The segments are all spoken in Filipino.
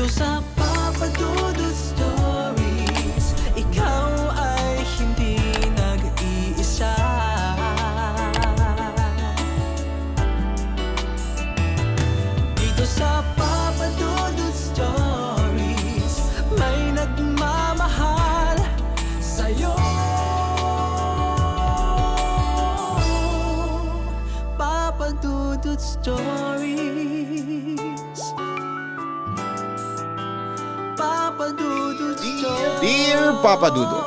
sa Papa Dudut Stories, ikaw ay hindi nag-iisa. Dito sa Papa Dudut Stories, may nagmamahal sa'yo. Papa Dudut Stories, Papa Dudut Stories. Dear Papa Dudut,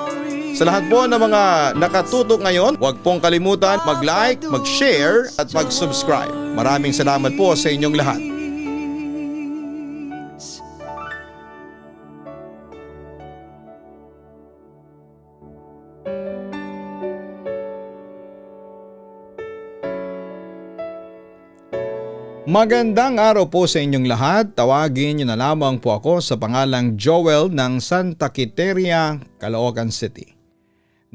sa lahat po ng mga nakatutok ngayon, huwag pong kalimutan mag-like, mag-share at mag-subscribe. Maraming salamat po sa inyong lahat. Magandang araw po sa inyong lahat. Tawagin niyo na lamang po ako sa pangalang Joel ng Santa Quiteria, Caloocan City.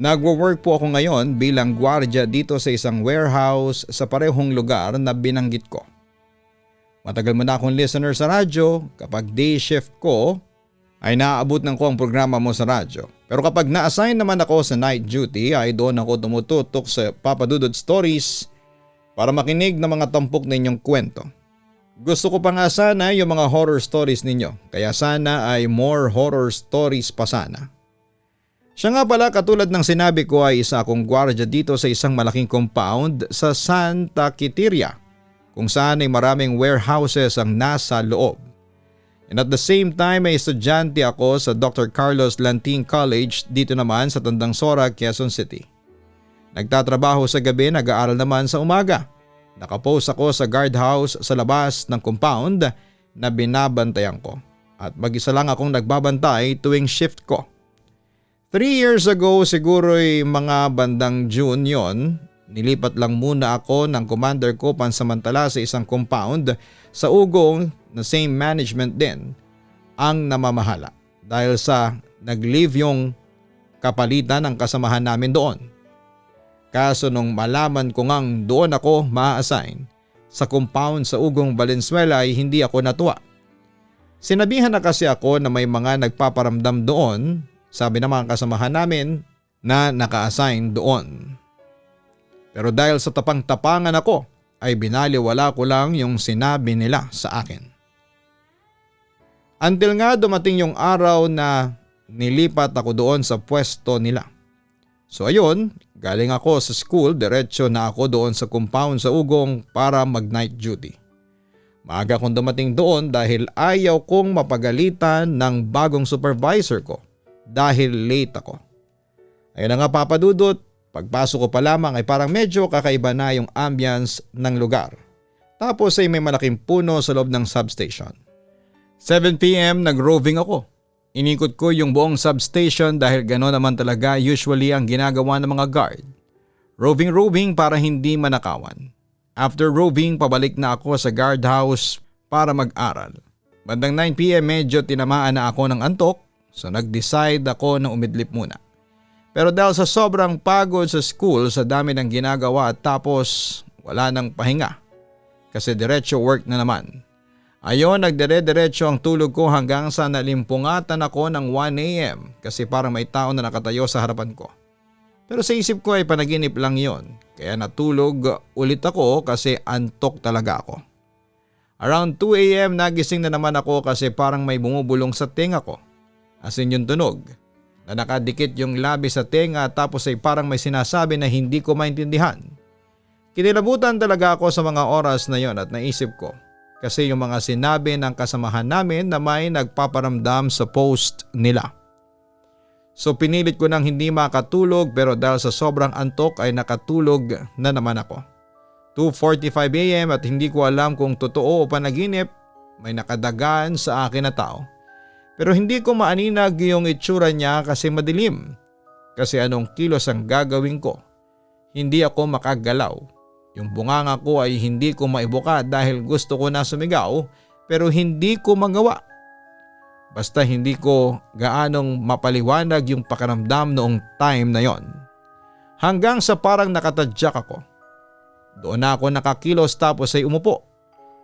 Nagwo-work po ako ngayon bilang gwardiya dito sa isang warehouse sa parehong lugar na binanggit ko. Matagal mo na akong listener sa radyo. Kapag day shift ko ay naaabot ng ko ang programa mo sa radyo. Pero kapag na-assign naman ako sa night duty ay doon ako tumututok sa Papa Dudut Stories para makinig ng mga tampok ninyong kwento. Gusto ko pa nga sana yung mga horror stories ninyo, kaya sana ay more horror stories pa sana. Siya nga pala, katulad ng sinabi ko, ay isa akong gwardiya dito sa isang malaking compound sa Santa Quiteria, kung saan ay maraming warehouses ang nasa loob. And at the same time ay estudyante ako sa Dr. Carlos Lanting College dito naman sa Tandang Sora, Quezon City. Nagtatrabaho sa gabi, nag-aaral naman sa umaga. Nakapost ako sa guardhouse sa labas ng compound na binabantayan ko. At mag-isa lang akong nagbabantay tuwing shift ko. 3 years ago, siguro'y mga bandang June yon, nilipat lang muna ako ng commander ko pansamantala sa isang compound sa ugong na same management din ang namamahala. Dahil sa nag-leave yung kapalitan ng kasamahan namin doon. Kaso nung malaman ko ngang doon ako ma-assign sa compound sa ugong Valenzuela ay hindi ako natuwa. Sinabihan na kasi ako na may mga nagpaparamdam doon, sabi ng mga kasamahan namin na naka-assign doon. Pero dahil sa tapang-tapangan ako ay binaliwala ko lang yung sinabi nila sa akin. Until nga dumating yung araw na nilipat ako doon sa pwesto nila. So ayun, galing ako sa school, diretso na ako doon sa compound sa ugong para mag-night duty. Maaga akong dumating doon dahil ayaw kong mapagalitan ng bagong supervisor ko dahil late ako. Ayun na nga Papa Dudut, pagpasok ko pa lamang ay parang medyo kakaiba na yung ambience ng lugar. Tapos ay may malaking puno sa loob ng substation. 7 PM nag-roving ako. Inikot ko yung buong substation dahil gano'n naman talaga usually ang ginagawa ng mga guard. Roving para hindi manakawan. After roving, pabalik na ako sa guardhouse para mag-aral. Bandang 9 PM medyo tinamaan na ako ng antok, so nag-decide ako na umidlip muna. Pero dahil sa sobrang pagod sa school sa dami ng ginagawa at tapos wala nang pahinga kasi diretso work na naman. Ayon, nagdire-diretso ang tulog ko hanggang sa nalimpungatan ako ng 1 AM kasi parang may tao na nakatayo sa harapan ko. Pero sa isip ko ay panaginip lang yon, kaya natulog ulit ako kasi antok talaga ako. Around 2 AM nagising na naman ako kasi parang may bumubulong sa tenga ko. As in yung tunog, na nakadikit yung labi sa tenga tapos ay parang may sinasabi na hindi ko maintindihan. Kinilabutan talaga ako sa mga oras na yon at naisip ko. Kasi yung mga sinabi ng kasamahan namin na may nagpaparamdam sa post nila. So pinilit ko nang hindi makatulog pero dahil sa sobrang antok ay nakatulog na naman ako. 2:45 AM at hindi ko alam kung totoo o panaginip, may nakadagan sa akin na tao. Pero hindi ko maaninag yung itsura niya kasi madilim. Kasi anong kilos ang gagawin ko? Hindi ako makagalaw. Yung bunganga ko ay hindi ko maibuka dahil gusto ko na sumigaw pero hindi ko magawa. Basta hindi ko gaanong mapaliwanag yung pakiramdam noong time na yon. Hanggang sa parang nakatadyak ako. Doon na ako nakakilos tapos ay umupo.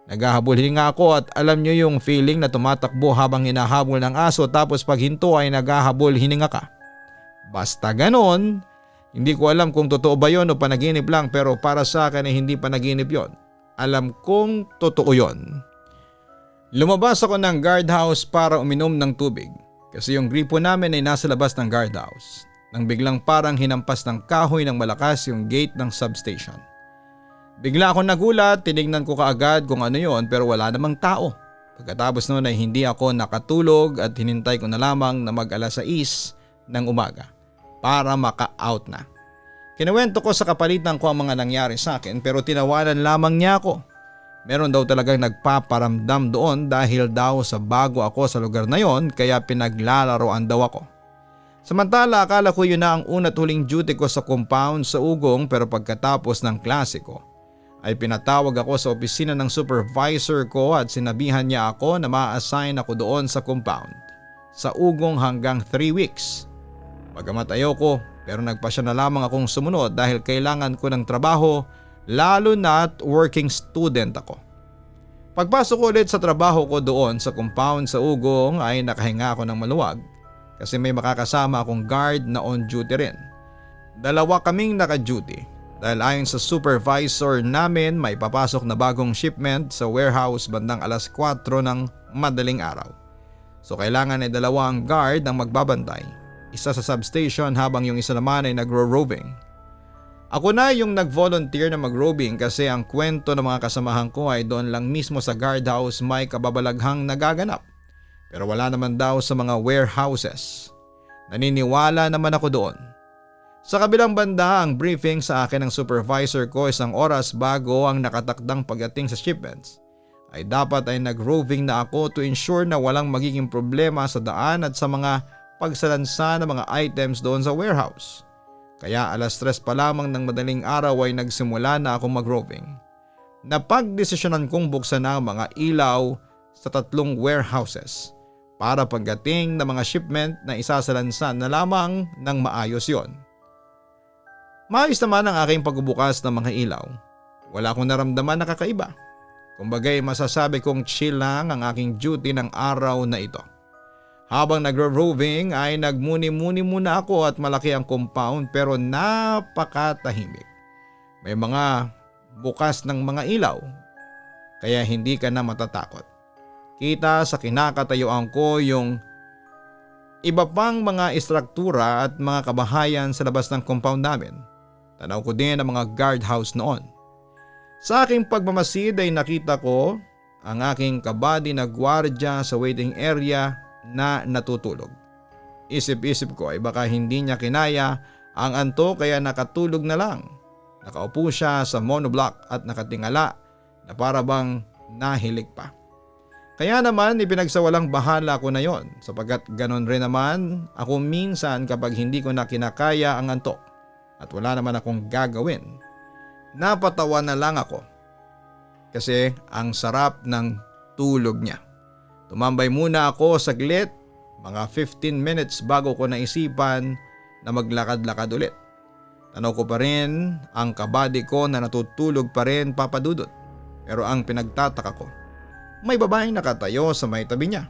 Naghahabol hininga ako at alam nyo yung feeling na tumatakbo habang hinahabol ng aso tapos pag hinto ay naghahabol hininga ka. Basta ganon, hindi ko alam kung totoo ba yon o panaginip lang pero para sa akin ay hindi panaginip yon. Alam kong totoo yon. Lumabas ako ng guardhouse para uminom ng tubig kasi yung gripo namin ay nasa labas ng guardhouse nang biglang parang hinampas ng kahoy ng malakas yung gate ng substation. Bigla akong nagulat, tinignan ko kaagad kung ano yon pero wala namang tao. Pagkatapos noon ay hindi ako nakatulog at hinintay ko na lamang na mag-alas 6 ng umaga para maka-out na. Kinuwento ko sa kapalitan ko ang mga nangyari sa akin pero tinawanan lamang niya ako. Meron daw talagang nagpaparamdam doon dahil daw sa bago ako sa lugar na yon kaya pinaglalaroan daw ako. Samantala akala ko yun na ang una't huling duty ko sa compound sa Ugong pero pagkatapos ng klase ko ay pinatawag ako sa opisina ng supervisor ko at sinabihan niya ako na ma-assign ako doon sa compound sa Ugong hanggang 3 weeks. Bagamat ayoko pero nagpasya na lamang akong sumunod dahil kailangan ko ng trabaho lalo na't working student ako. Pagpasok ko ulit sa trabaho ko doon sa compound sa Ugong ay nakahinga ako ng maluwag kasi may makakasama akong guard na on duty rin. Dalawa kaming naka-duty. Dahil ayon sa supervisor namin may papasok na bagong shipment sa warehouse bandang alas 4 ng madaling araw. So kailangan ay dalawa ang guard ang magbabantay. Isa sa substation habang yung isa naman ay nagro-roving. Ako na yung nag-volunteer na mag-roving kasi ang kwento ng mga kasamahan ko ay doon lang mismo sa guardhouse may kababalaghang nagaganap. Pero wala naman daw sa mga warehouses. Naniniwala naman ako doon. Sa kabilang banda, ang briefing sa akin ng supervisor ko isang oras bago ang nakatakdang pagdating sa shipments ay dapat ay nag-roving na ako to ensure na walang magiging problema sa daan at sa mga pagsalansa ng mga items doon sa warehouse. Kaya alas 3 pa lamang ng madaling araw ay nagsimula na akong mag-roving. Napagdesisyonan kong buksan ang mga ilaw sa 3 warehouses para pagdating ng mga shipment na isasalansa na lamang ng maayos yon. Maayos naman ang aking pagbubukas ng mga ilaw. Wala akong naramdaman na kakaiba. Kumbagay masasabi kong chill lang ang aking duty ng araw na ito. Habang nagro-roving ay nagmuni-muni muna ako at malaki ang compound pero napakatahimik. May mga bukas ng mga ilaw kaya hindi ka na matatakot. Kita sa kinakatayuan ko yung iba pang mga istruktura at mga kabahayan sa labas ng compound namin. Tanaw ko din ang mga guardhouse noon. Sa aking pagmamasid ay nakita ko ang aking kabady na gwardya sa waiting area na natutulog. Isip-isip ko ay baka hindi niya kinaya ang anto kaya nakatulog na lang. Nakaupo siya sa monoblock at nakatingala na para bang nahilig pa. Kaya naman ipinagsawalang bahala ko na yon sapagkat ganon rin naman ako minsan kapag hindi ko na kinakaya ang antok at wala naman akong gagawin. Napatawa na lang ako kasi ang sarap ng tulog niya. Tumambay muna ako saglit, mga 15 minutes bago ko naisipan na maglakad-lakad ulit. Tanaw ko pa rin ang kabady ko na natutulog pa rin papadudot. Pero ang pinagtataka ko, may babaeng nakatayo sa may tabi niya.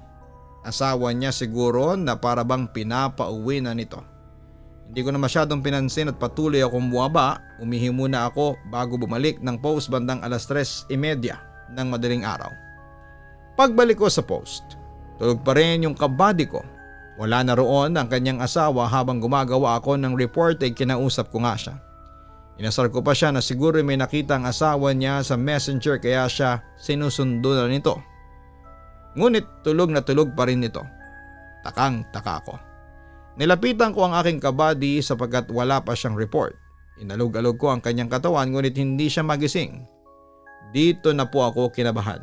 Asawa niya siguro na para bang pinapauwi na nito. Hindi ko na masyadong pinansin at patuloy akong buwaba. Umihi muna ako bago bumalik ng post bandang alas 3:30 ng madaling araw. Pagbalik ko sa post, tulog pa rin yung kabady ko. Wala na roon ang kanyang asawa habang gumagawa ako ng report ay kinausap ko nga siya. Inasar ko pa siya na siguro may nakita ang asawa niya sa messenger kaya siya sinusundo na nito. Ngunit tulog na tulog pa rin nito. Takang-taka ko. Nilapitan ko ang aking kabady sapagkat wala pa siyang report. Inalog-alog ko ang kanyang katawan ngunit hindi siya magising. Dito na po ako kinabahan.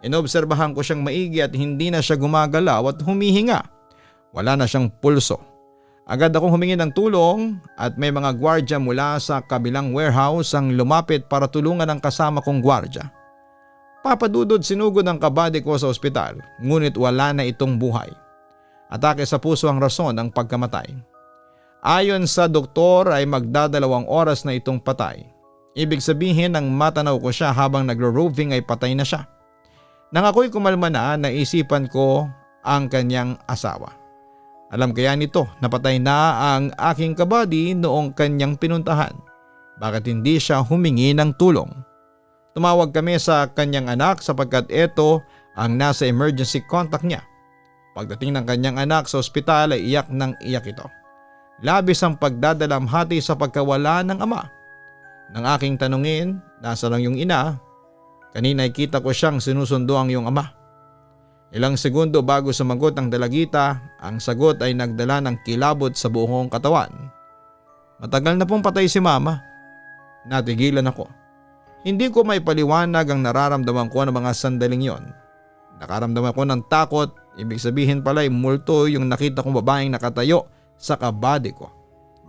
Inobserbahan ko siyang maigi at hindi na siya gumagalaw at humihinga. Wala na siyang pulso. Agad akong humingi ng tulong at may mga gwardya mula sa kabilang warehouse ang lumapit para tulungan ang kasama kong gwardya. Papadudod sinugod ang kabady ko sa ospital ngunit wala na itong buhay. Atake sa puso ang rason ng pagkamatay. Ayon sa doktor ay magdadalawang oras na itong patay. Ibig sabihin nang matanaw ko siya habang nagro-roving ay patay na siya. Nang ako'y kumalma na, naisipan ko ang kanyang asawa. Alam kaya nito na patay na ang aking kabady noong kanyang pinuntahan. Bakit hindi siya humingi ng tulong? Tumawag kami sa kanyang anak sapagkat ito ang nasa emergency contact niya. Pagdating ng kanyang anak sa ospital ay iyak ng iyak ito. Labis ang pagdadalamhati sa pagkawala ng ama. Nang aking tanungin, nasa lang yung ina? Kanina ay kita ko siyang sinusundo ang iyong ama. Ilang segundo bago sumagot ang dalagita, ang sagot ay nagdala ng kilabot sa buong katawan. Matagal na pong patay si mama. Natigilan ako. Hindi ko may paliwanag ang nararamdaman ko ng mga sandaling yon. Nakaramdaman ko ng takot, ibig sabihin pala ay multo yung nakita kong babaeng nakatayo sa kabady ko.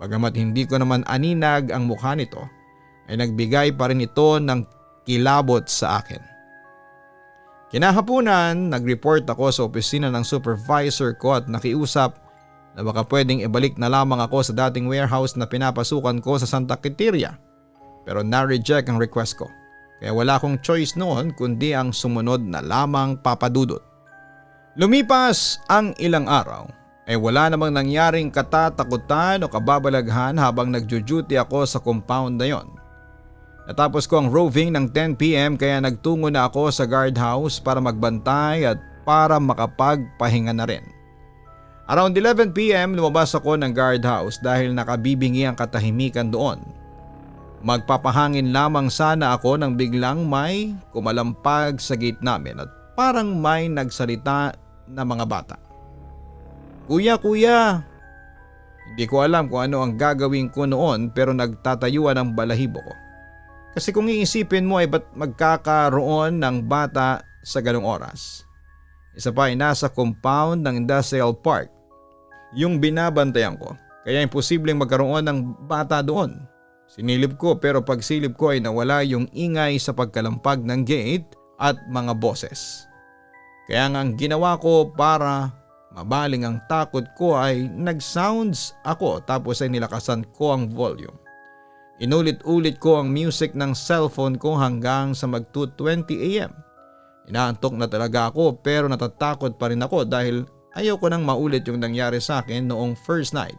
Bagamat hindi ko naman aninag ang mukha nito, ay nagbigay pa rin ito ng kilabot sa akin. Kinahapunan, nag-report ako sa opisina ng supervisor ko at nakiusap na baka pwedeng ibalik na lamang ako sa dating warehouse na pinapasukan ko sa Santa Quiteria. Pero na-reject ang request ko. Kaya wala akong choice noon kundi ang sumunod na lamang papadudot. Lumipas ang ilang araw ay wala namang nangyaring katatakutan o kababalaghan habang nagjo-duty ako sa compound na yon. Natapos ko ang roving ng 10 PM kaya nagtungo na ako sa guardhouse para magbantay at para makapagpahinga na rin. Around 11 PM lumabas ako ng guardhouse dahil nakabibingi ang katahimikan doon. Magpapahangin lamang sana ako nang biglang may kumalampag sa gate namin at parang may nagsalita na mga bata. Kuya! Hindi ko alam kung ano ang gagawin ko noon pero nagtatayuan ang balahibo ko. Kasi kung iisipin mo ay ba't magkakaroon ng bata sa ganong oras? Isa pa ay nasa compound ng industrial park. Yung binabantayan ko, kaya imposibleng magkaroon ng bata doon. Sinilip ko pero pagsilip ko ay nawala yung ingay sa pagkalampag ng gate at mga boses. Kaya nga ang ginawa ko para mabaling ang takot ko ay nag-sounds ako tapos ay nilakasan ko ang volume. Inulit-ulit ko ang music ng cellphone ko hanggang sa mag 2:20 AM. Inaantok na talaga ako pero natatakot pa rin ako dahil ayaw ko nang maulit yung nangyari sa akin noong first night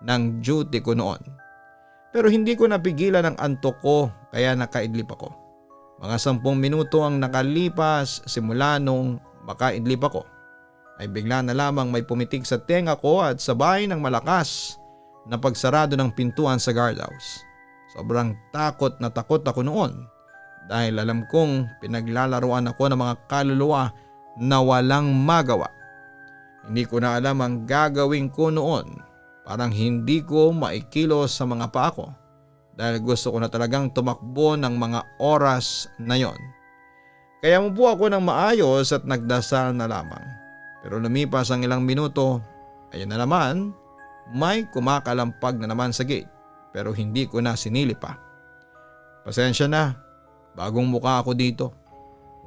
ng duty ko noon. Pero hindi ko napigilan ang antok ko kaya nakaidlip ako. Mga 10 minuto ang nakalipas simula nung makaidlip ako. Ay bigla na lamang may pumitik sa tenga ko at sabay ng malakas na pagsarado ng pintuan sa guardhouse. Sobrang takot na takot ako noon dahil alam kong pinaglalaruan ako ng mga kaluluwa na walang magawa. Hindi ko na alam ang gagawin ko noon. Parang hindi ko maikilos sa mga paa ko dahil gusto ko na talagang tumakbo ng mga oras na yon. Kaya umupo ako ng maayos at nagdasal na lamang. Pero lumipas ang ilang minuto, ayun na naman, may kumakalampag na naman sa gate pero hindi ko na sinili pa. Pasensya na, bagong mukha ako dito.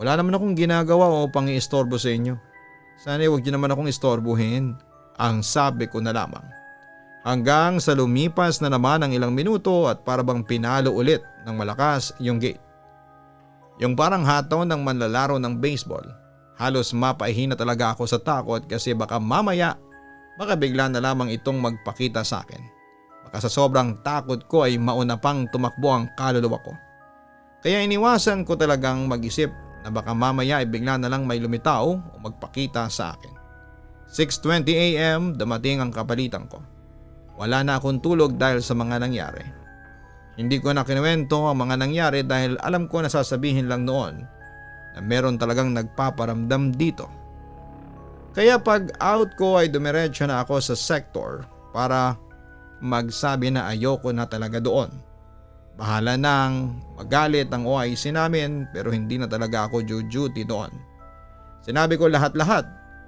Wala naman akong ginagawa o pang-iistorbo sa inyo. Sana huwag niyo naman akong istorbohin, ang sabi ko na lamang. Hanggang sa lumipas na naman ang ilang minuto at parabang pinalo ulit ng malakas yung gate. Yung parang hataw ng manlalaro ng baseball. Halos mapahina talaga ako sa takot kasi baka mamaya baka bigla na lamang itong magpakita sa akin. Baka sa sobrang takot ko ay mauna pang tumakbo ang kaluluwa ko. Kaya iniwasan ko talagang mag-isip na baka mamaya ay bigla na lang may lumitaw o magpakita sa akin. 6:20 AM dumating ang kapalitan ko. Wala na akong tulog dahil sa mga nangyari. Hindi ko na kinuwento ang mga nangyari dahil alam ko na sasabihin lang noon na meron talagang nagpaparamdam dito. Kaya pag out ko ay dumiretso na ako sa sector para magsabi na ayoko na talaga doon. Bahala nang magalit ang OIC namin pero hindi na talaga ako duty doon. Sinabi ko lahat-lahat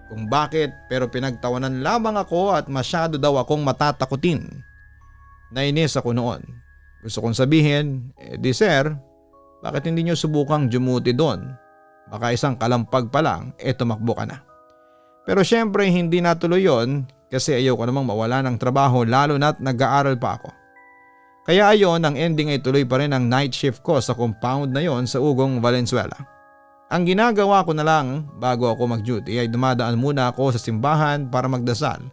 kung bakit pero pinagtawanan lamang ako at masyado daw akong matatakutin. Nainis ako noon. Gusto kong sabihin, di sir, bakit hindi nyo subukang dumuti doon? Baka isang kalampag pa lang, tumakbo ka na. Pero syempre hindi natuloy yon kasi ayaw ko namang mawala ng trabaho lalo na't nag-aaral pa ako. Kaya ayon, ang ending ay tuloy pa rin ang night shift ko sa compound na yon sa Ugong, Valenzuela. Ang ginagawa ko na lang bago ako mag-duty ay dumadaan muna ako sa simbahan para magdasal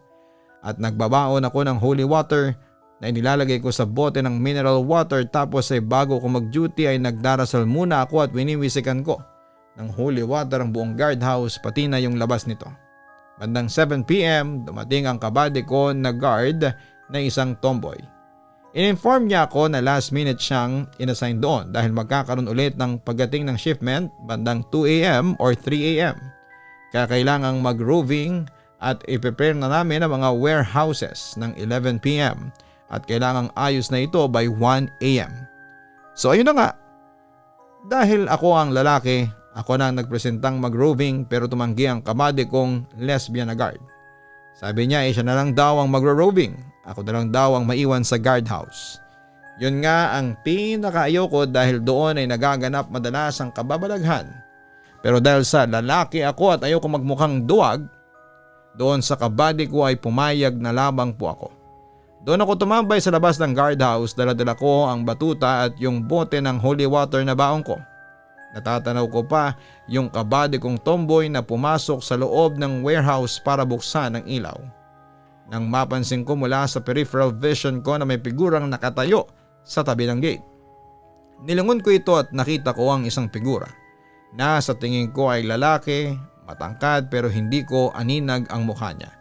at nagbabaon ako ng holy water na inilalagay ko sa bote ng mineral water, tapos ay bago ako mag-duty ay nagdarasal muna ako at winiwisikan ko ng holy water ang buong guardhouse pati na yung labas nito. Bandang 7 p.m. dumating ang kabady ko na guard na isang tomboy. In-inform niya ako na last minute siyang inassign doon dahil magkakaroon ulit ng pagdating ng shipment bandang 2 a.m. or 3 a.m. Kaya kailangang mag-roving at i-prepare na namin ang mga warehouses ng 11 p.m. at kailangang ayos na ito by 1 a.m. So ayun na nga. Dahil ako ang lalaki, ako na ang nagpresentang mag-roving pero tumanggi ang kabady kong lesbian na guard. Sabi niya siya na lang daw ang magro-roving. Ako na lang daw ang maiwan sa guardhouse. Yun nga ang pinakaayaw ko dahil doon ay nagaganap madalas ang kababalaghan. Pero dahil sa lalaki ako at ayaw ko magmukhang duwag, doon sa kabady ko ay pumayag na lamang po ako. Doon ako tumambay sa labas ng guardhouse, dala-dala ko ang batuta at yung bote ng holy water na baong ko. Natatanaw ko pa yung kabady kong tomboy na pumasok sa loob ng warehouse para buksan ang ilaw. Nang mapansin ko mula sa peripheral vision ko na may figurang nakatayo sa tabi ng gate. Nilingon ko ito at nakita ko ang isang figura na sa tingin ko ay lalaki, matangkad pero hindi ko aninag ang mukha niya.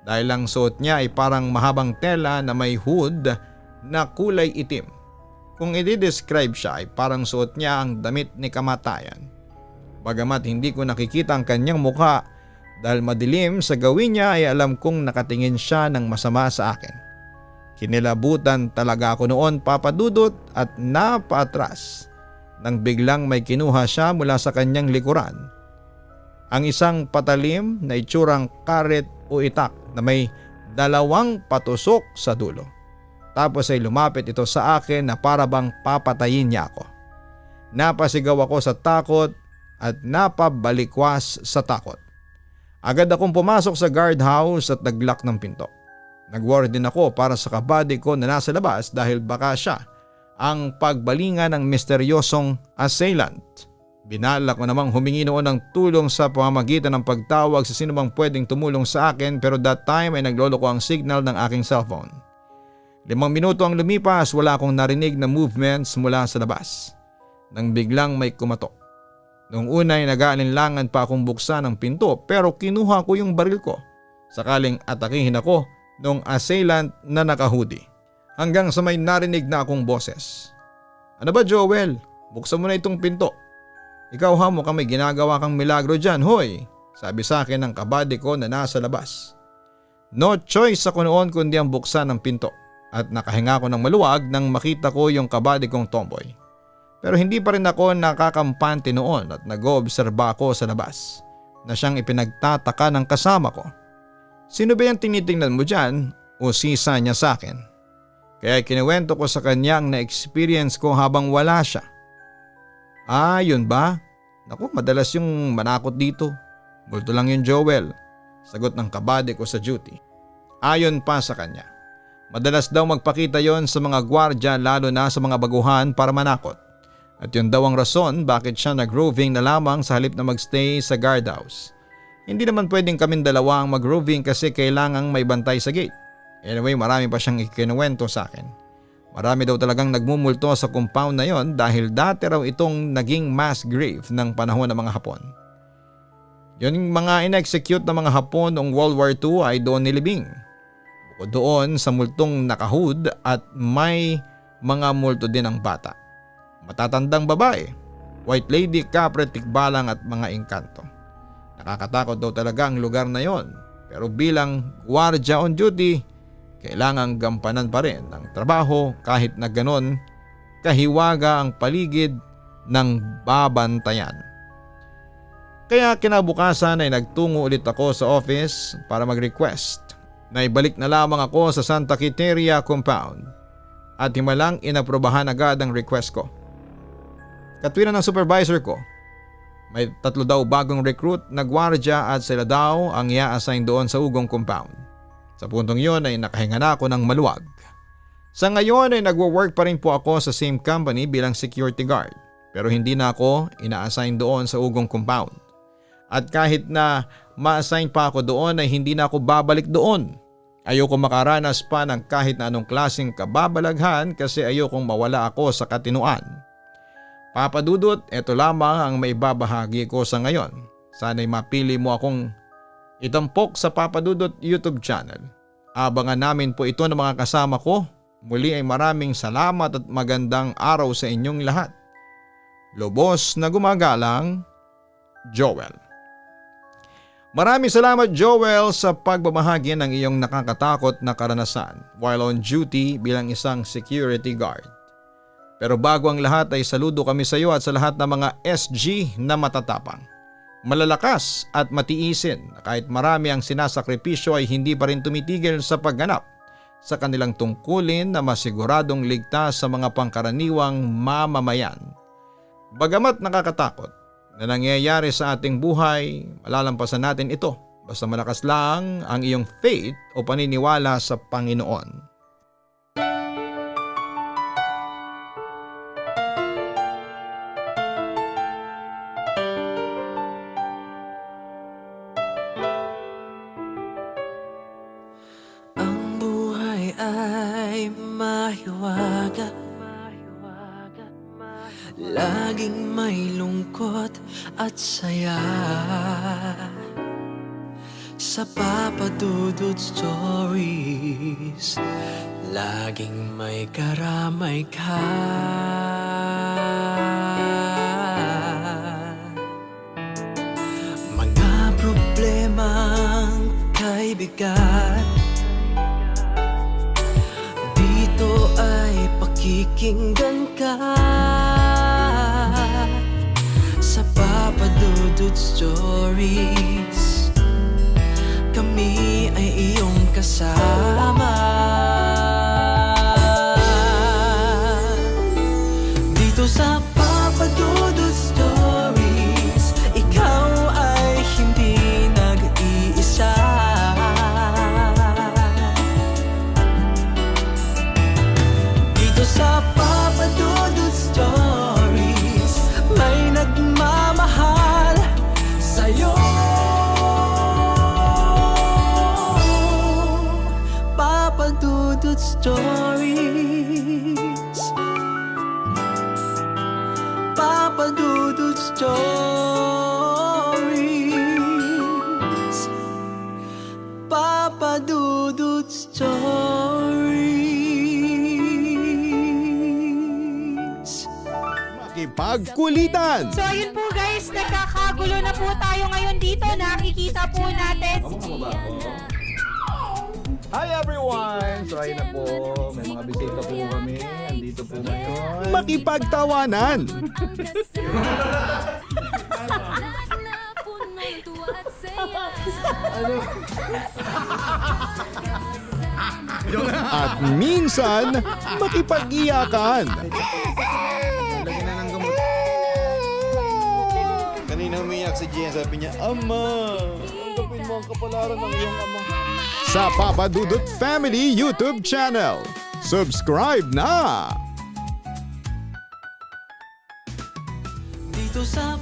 Dahil ang suot niya ay parang mahabang tela na may hood na kulay itim. Kung i-describe siya ay parang suot niya ang damit ni kamatayan. Bagamat hindi ko nakikita ang kanyang mukha dahil madilim sa gawin niya ay alam kong nakatingin siya ng masama sa akin. Kinilabutan talaga ako noon, Papa Dudut, at napaatras nang biglang may kinuha siya mula sa kanyang likuran. Ang isang patalim na itsurang karet o itak na may 2 patusok sa dulo. Tapos ay lumapit ito sa akin na para bang papatayin niya ako. Napasigaw ako sa takot at napabalikwas sa takot. Agad akong pumasok sa guardhouse at naglock ng pinto. Nag-warden ako para sa kabady ko na nasa labas dahil baka siya ang pagbalingan ng misteryosong assailant. Binala ko namang humingi noon ng tulong sa pamamagitan ng pagtawag sa sino bang pwedeng tumulong sa akin, pero that time ay nagloloko ang signal ng aking cellphone. 5 minuto ang lumipas, wala akong narinig na movements mula sa labas. Nang biglang may kumatok. Noong una ay nag-aalinlangan pa akong buksan ang pinto pero kinuha ko yung baril ko. Sakaling atakihin ako ng assailant na naka-hoodie. Hanggang sa may narinig na akong boses. Ano ba, Joel? Buksan mo na itong pinto. Ikaw ha, mukhang may ginagawa kang milagro dyan, hoy. Sabi sa akin ng kabady ko na nasa labas. No choice ako noon kundi ang buksan ng pinto. At nakahinga ko ng maluwag nang makita ko yung kabady kong tomboy. Pero hindi pa rin ako nakakampante noon at nag-oobserba ako sa labas na siyang ipinagtataka ng kasama ko. Sino ba yung tinitingnan mo dyan o sisa niya sa akin? Kaya kinuwento ko sa kanya ang na-experience ko habang wala siya. Ah, yun ba? Naku, madalas yung manakot dito. Bulto lang yun, Joel. Sagot ng kabady ko sa duty. Ayon pa sa kanya. Madalas daw magpakita yon sa mga gwardya lalo na sa mga baguhan para manakot. At yun daw ang rason bakit siya nag-roving na lamang sa halip na magstay sa guardhouse. Hindi naman pwedeng kaming dalawa ang mag-roving kasi kailangang may bantay sa gate. Anyway, marami pa siyang ikinuwento sa akin. Marami daw talagang nagmumulto sa compound na yon dahil dati raw itong naging mass grave ng panahon ng mga Hapon. Yung mga in-execute ng mga Hapon noong World War II ay doon nilibing. Bukod doon sa multong nakahood at may mga multo din ang bata. Matatandang babae, white lady, kapre, tikbalang at mga engkanto. Nakakatakot daw talaga ang lugar na yon. Pero bilang guardia on duty, kailangang gampanan pa rin ang trabaho kahit na ganon kahiwaga ang paligid ng babantayan. Kaya kinabukasan ay nagtungo ulit ako sa office para mag-request na ibalik na lamang ako sa Santa Quiteria compound at himalang inaprobahan agad ang request ko. Katwiran ng supervisor ko, may 3 daw bagong recruit na gwardiya at sila daw ang i-assign doon sa Ugong compound. Sa puntong yun ay nakahinga na ako ng maluwag. Sa ngayon ay nagwo-work pa rin po ako sa same company bilang security guard, pero hindi na ako ina-assign doon sa ugong compound. At kahit na ma-assign pa ako doon ay hindi na ako babalik doon. Ayoko makaranas pa ng kahit na anong klaseng kababalaghan kasi ayokong mawala ako sa katinuan. Papa Dudut, ito lamang ang maibabahagi ko sa ngayon. Sana'y mapili mo akong itampok sa Papa Dudut YouTube channel. Abangan namin po ito ng mga kasama ko. Muli ay maraming salamat at magandang araw sa inyong lahat. Lubos na gumagalang, Joel. Maraming salamat Joel sa pagbabahagi ng iyong nakakatakot na karanasan while on duty bilang isang security guard. Pero bago ang lahat ay saludo kami sa iyo at sa lahat ng mga SG na matatapang, malalakas at matiisin na kahit marami ang sinasakripisyo ay hindi pa rin tumitigil sa pagganap sa kanilang tungkulin na masiguradong ligtas sa mga pangkaraniwang mamamayan. Bagamat nakakatakot na nangyayari sa ating buhay, malalampasan natin ito basta malakas lang ang iyong faith o paniniwala sa Panginoon. Ang buhay ay mahiwaga, laging may lungkot at saya. Sa Papa Dudut Stories, laging may karamay ka. Mga problemang kay bigat, dito ay pakikinggan ka. Sa Papa Dudut Stories, kami ay iyong kasama. Dito sa Papa Dudut Stories, ikaw ay hindi nag-iisa. Dito sa Papa Dudut Stories, may nagmamahal sa'yo. Papa Dudut Stories, Papa Dudut Stories, Papa Dudut Stories. Makipagkulitan! So ayun po guys, nagkakagulo na po tayo ngayon dito. Nakikita po natin si Gian. Hi everyone! So ayun na po, may mga bisita po kami. Andito po ngayon. Makipagtawanan! At minsan, makipag-iyakan. Lagyan na ng gamot. Kanina umiyak si Gian, sabi niya, Ama, tanggapin mo ang kapalaran ng iyong ama. Sa Papa Dudut Family YouTube channel. Subscribe na! Dito sa